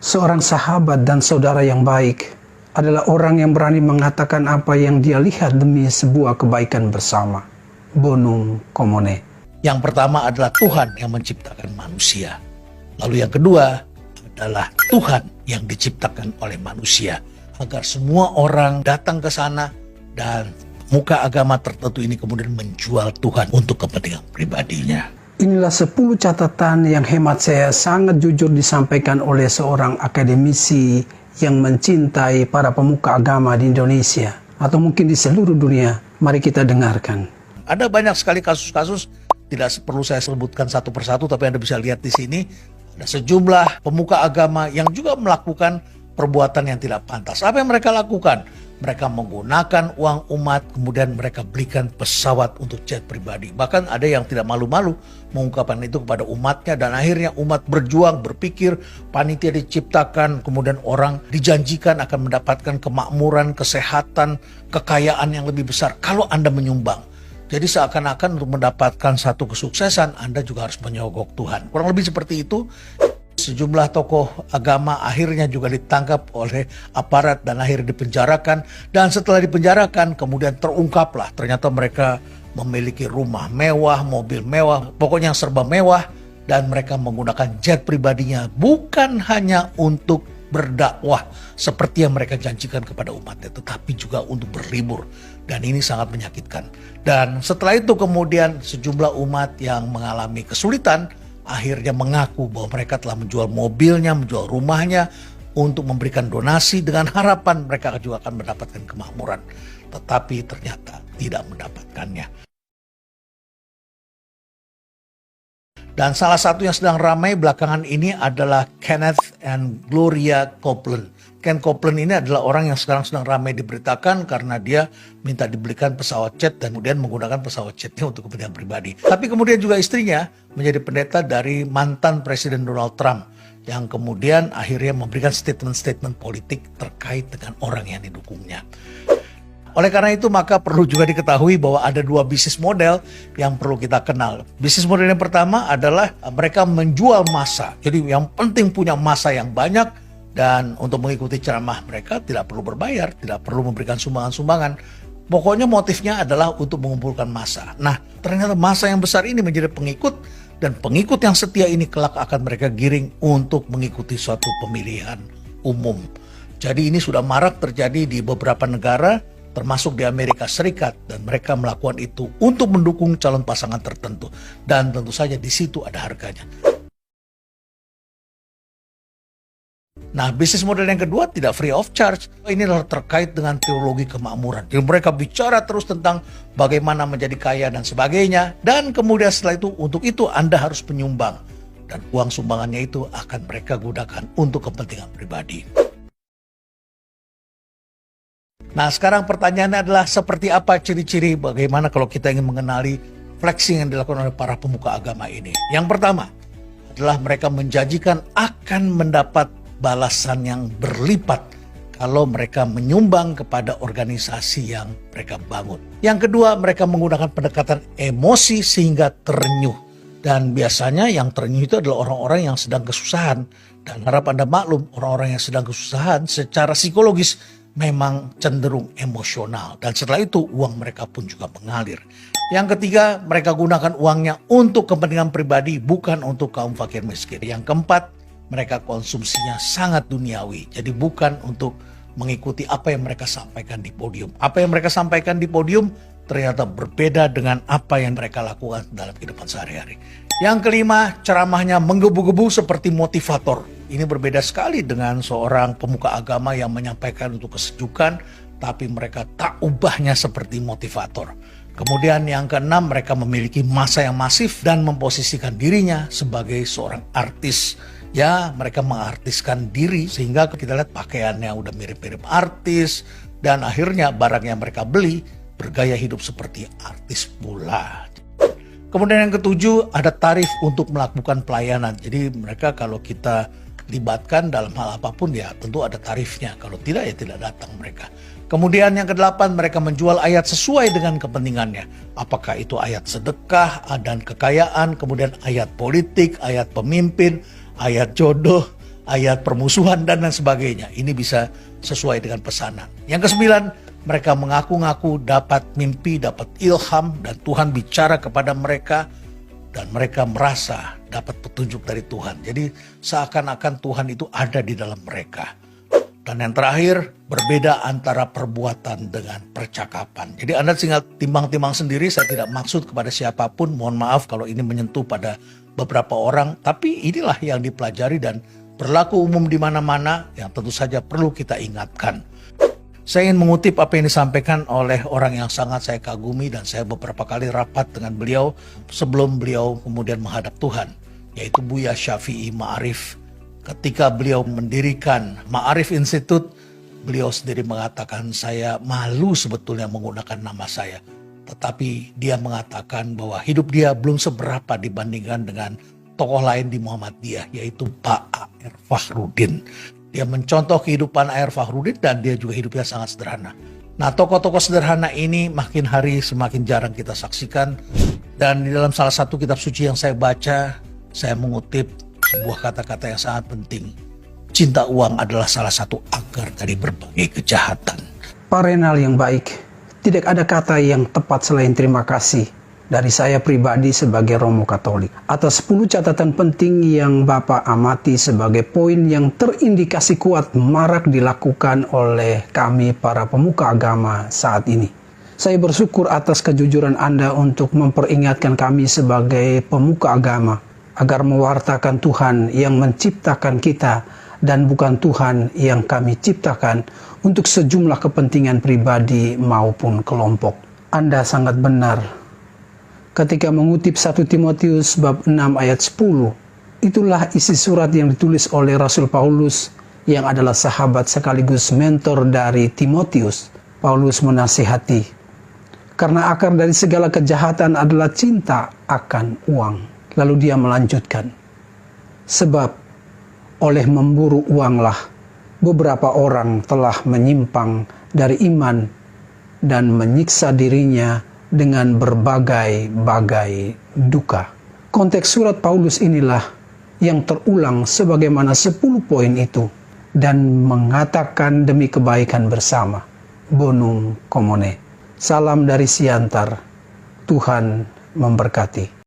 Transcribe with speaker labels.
Speaker 1: Seorang sahabat dan saudara yang baik adalah orang yang berani mengatakan apa yang dia lihat demi sebuah kebaikan bersama. Bonum Commune.
Speaker 2: Yang pertama adalah Tuhan yang menciptakan manusia. Lalu yang kedua adalah Tuhan yang diciptakan oleh manusia. Agar semua orang datang ke sana dan muka agama tertentu ini kemudian menjual Tuhan untuk kepentingan pribadinya.
Speaker 1: Inilah 10 catatan yang hemat saya sangat jujur disampaikan oleh seorang akademisi yang mencintai para pemuka agama di Indonesia atau mungkin di seluruh dunia. Mari kita dengarkan.
Speaker 2: Ada banyak sekali kasus-kasus, tidak perlu saya sebutkan satu persatu, tapi Anda bisa lihat di sini ada sejumlah pemuka agama yang juga melakukan perbuatan yang tidak pantas. Apa yang mereka lakukan? Mereka menggunakan uang umat, kemudian mereka belikan pesawat untuk jet pribadi. Bahkan ada yang tidak malu-malu mengungkapkan itu kepada umatnya, dan akhirnya umat berjuang, berpikir, panitia diciptakan, kemudian orang dijanjikan akan mendapatkan kemakmuran, kesehatan, kekayaan yang lebih besar kalau Anda menyumbang. Jadi seakan-akan untuk mendapatkan satu kesuksesan, Anda juga harus menyogok Tuhan. Kurang lebih seperti itu. Sejumlah tokoh agama akhirnya juga ditangkap oleh aparat dan akhirnya dipenjarakan. Dan setelah dipenjarakan kemudian terungkaplah ternyata mereka memiliki rumah mewah, mobil mewah, pokoknya yang serba mewah. Dan mereka menggunakan jet pribadinya bukan hanya untuk berdakwah seperti yang mereka janjikan kepada umatnya, tetapi juga untuk berlibur. Dan ini sangat menyakitkan. Dan setelah itu kemudian sejumlah umat yang mengalami kesulitan akhirnya mengaku bahwa mereka telah menjual mobilnya, menjual rumahnya untuk memberikan donasi dengan harapan mereka juga akan mendapatkan kemakmuran. Tetapi ternyata tidak mendapatkannya. Dan salah satu yang sedang ramai belakangan ini adalah Kenneth and Gloria Copeland. Ken Copeland ini adalah orang yang sekarang sedang ramai diberitakan karena dia minta dibelikan pesawat jet dan kemudian menggunakan pesawat jetnya untuk kepentingan pribadi. Tapi kemudian juga istrinya menjadi pendeta dari mantan Presiden Donald Trump yang kemudian akhirnya memberikan statement-statement politik terkait dengan orang yang didukungnya. Oleh karena itu maka perlu juga diketahui bahwa ada dua bisnis model yang perlu kita kenal. Bisnis model yang pertama adalah mereka menjual massa. Jadi yang penting punya massa yang banyak. Dan untuk mengikuti ceramah mereka tidak perlu berbayar, tidak perlu memberikan sumbangan-sumbangan. Pokoknya motifnya adalah untuk mengumpulkan massa. Nah, ternyata massa yang besar ini menjadi pengikut, dan pengikut yang setia ini kelak akan mereka giring untuk mengikuti suatu pemilihan umum. Jadi ini sudah marak terjadi di beberapa negara, termasuk di Amerika Serikat, dan mereka melakukan itu untuk mendukung calon pasangan tertentu. Dan tentu saja di situ ada harganya. Nah, bisnis model yang kedua tidak free of charge. Ini adalah terkait dengan teologi kemakmuran. Jadi mereka bicara terus tentang bagaimana menjadi kaya dan sebagainya. Dan kemudian setelah itu, untuk itu Anda harus menyumbang. Dan uang sumbangannya itu akan mereka gunakan untuk kepentingan pribadi. Nah, sekarang pertanyaannya adalah seperti apa ciri-ciri bagaimana kalau kita ingin mengenali flexing yang dilakukan oleh para pemuka agama ini. Yang pertama adalah mereka menjanjikan akan mendapat balasan yang berlipat kalau mereka menyumbang kepada organisasi yang mereka bangun. Yang kedua, mereka menggunakan pendekatan emosi sehingga terenyuh. Dan biasanya yang terenyuh itu adalah orang-orang yang sedang kesusahan. Dan harap Anda maklum, orang-orang yang sedang kesusahan secara psikologis memang cenderung emosional. Dan setelah itu uang mereka pun juga mengalir. Yang ketiga, mereka gunakan uangnya untuk kepentingan pribadi, bukan untuk kaum fakir miskin. Yang keempat, mereka konsumsinya sangat duniawi. Jadi bukan untuk mengikuti apa yang mereka sampaikan di podium. Apa yang mereka sampaikan di podium ternyata berbeda dengan apa yang mereka lakukan dalam kehidupan sehari-hari. Yang kelima, ceramahnya menggebu-gebu seperti motivator. Ini berbeda sekali dengan seorang pemuka agama yang menyampaikan untuk kesejukan, tapi mereka tak ubahnya seperti motivator. Kemudian yang keenam, mereka memiliki massa yang masif dan memposisikan dirinya sebagai seorang artis. Ya, mereka mengartiskan diri sehingga kita lihat pakaiannya udah mirip-mirip artis. Dan akhirnya barang yang mereka beli bergaya hidup seperti artis pula. Kemudian yang ketujuh, ada tarif untuk melakukan pelayanan. Jadi mereka kalau kita libatkan dalam hal apapun ya tentu ada tarifnya. Kalau tidak ya tidak datang mereka. Kemudian yang kedelapan, mereka menjual ayat sesuai dengan kepentingannya. Apakah itu ayat sedekah dan kekayaan, kemudian ayat politik, ayat pemimpin, ayat jodoh, ayat permusuhan dan lain sebagainya. Ini bisa sesuai dengan pesanan. Yang kesembilan, mereka mengaku-ngaku dapat mimpi, dapat ilham, dan Tuhan bicara kepada mereka, dan mereka merasa dapat petunjuk dari Tuhan. Jadi seakan-akan Tuhan itu ada di dalam mereka. Dan yang terakhir, berbeda antara perbuatan dengan percakapan. Jadi Anda tinggal timbang-timbang sendiri, saya tidak maksud kepada siapapun, mohon maaf kalau ini menyentuh pada beberapa orang, tapi inilah yang dipelajari dan berlaku umum di mana-mana yang tentu saja perlu kita ingatkan. Saya ingin mengutip apa yang disampaikan oleh orang yang sangat saya kagumi dan saya beberapa kali rapat dengan beliau sebelum beliau kemudian menghadap Tuhan, yaitu Buya Syafi'i Ma'arif. Ketika beliau mendirikan Ma'arif Institute, beliau sendiri mengatakan, saya malu sebetulnya menggunakan nama saya. Tetapi dia mengatakan bahwa hidup dia belum seberapa dibandingkan dengan tokoh lain di Muhammadiyah, yaitu Pak A.R. Fakhrudin. Dia mencontoh kehidupan A.R. Fakhrudin dan dia juga hidupnya sangat sederhana. Nah, tokoh-tokoh sederhana ini makin hari semakin jarang kita saksikan. Dan di dalam salah satu kitab suci yang saya baca, saya mengutip sebuah kata-kata yang sangat penting. Cinta uang adalah salah satu akar dari berbagai kejahatan.
Speaker 1: Pak Renal yang baik, tidak ada kata yang tepat selain terima kasih dari saya pribadi sebagai Romo Katolik atas 10 catatan penting yang Bapak amati sebagai poin yang terindikasi kuat marak dilakukan oleh kami para pemuka agama saat ini. Saya bersyukur atas kejujuran Anda untuk memperingatkan kami sebagai pemuka agama agar mewartakan Tuhan yang menciptakan kita dan bukan Tuhan yang kami ciptakan untuk sejumlah kepentingan pribadi maupun kelompok. Anda sangat benar ketika mengutip 1 Timotius bab 6 ayat 10. Itulah isi surat yang ditulis oleh Rasul Paulus yang adalah sahabat sekaligus mentor dari Timotius. Paulus menasihati, karena akar dari segala kejahatan adalah cinta akan uang. Lalu dia melanjutkan, sebab oleh memburu uanglah beberapa orang telah menyimpang dari iman dan menyiksa dirinya dengan berbagai-bagai duka. Konteks surat Paulus inilah yang terulang sebagaimana 10 poin itu dan mengatakan demi kebaikan bersama. Bonum Commune. Salam dari Siantar. Tuhan memberkati.